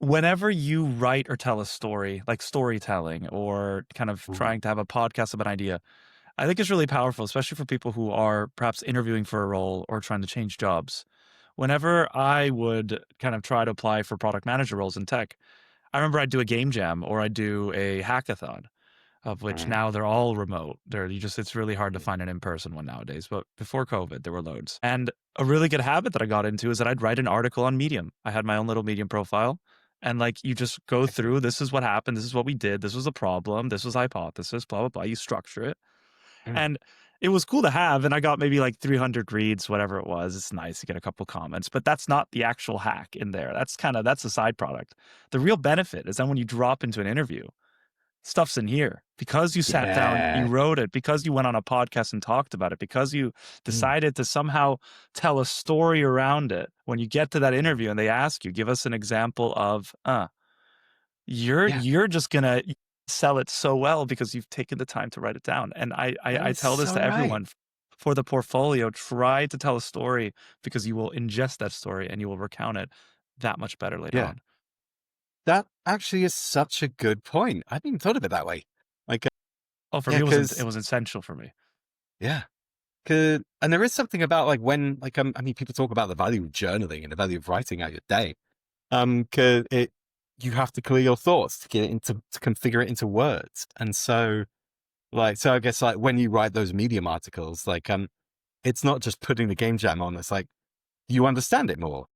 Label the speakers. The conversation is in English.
Speaker 1: whenever you write or tell a story, like storytelling or kind of
Speaker 2: Ooh.
Speaker 1: trying to have a podcast of an idea, I think it's really powerful, especially for people who are perhaps interviewing for a role or trying to change jobs. Whenever I would kind of try to apply for product manager roles in tech, I remember I'd do a game jam or I'd do a hackathon, of which
Speaker 2: Mm.
Speaker 1: now they're all remote. It's really hard to find an in-person one nowadays, but before COVID, there were loads. And a really good habit that I got into is that I'd write an article on Medium. I had my own little Medium profile. And like you just go
Speaker 2: Okay.
Speaker 1: through, this is what happened, this is what we did, this was a problem, this was hypothesis, blah, blah, blah. You structure it.
Speaker 2: Mm.
Speaker 1: And it was cool to have, and I got maybe like 300 reads, whatever it was. It's nice to get a couple comments, but that's not the actual hack in there. That's a side product. The real benefit is then when you drop into an interview, stuff's in here because you sat down, you
Speaker 2: Yeah.
Speaker 1: wrote it, because you went on a podcast and talked about it, because you
Speaker 2: Mm.
Speaker 1: decided to somehow tell a story around it. When you get to that interview and they ask you, give us an example of,
Speaker 2: Yeah.
Speaker 1: you're just gonna sell it so well because you've taken the time to write it down. And
Speaker 2: That
Speaker 1: I
Speaker 2: is
Speaker 1: tell this
Speaker 2: so
Speaker 1: to
Speaker 2: right.
Speaker 1: everyone for the portfolio, try to tell a story because you will ingest that story and you will recount it that much better later
Speaker 2: Yeah.
Speaker 1: on.
Speaker 2: That actually is such a good point. I hadn't even thought of it that way. Like,
Speaker 1: Oh, for
Speaker 2: yeah,
Speaker 1: me, it
Speaker 2: because
Speaker 1: was essential for me.
Speaker 2: yeah, and there is something about like when, like, I mean, people talk about the value of journaling and the value of writing out your day. 'Cause you have to clear your thoughts to get it to configure it into words, and so so I guess like when you write those Medium articles, like, it's not just putting the game jam on. It's like you understand it more.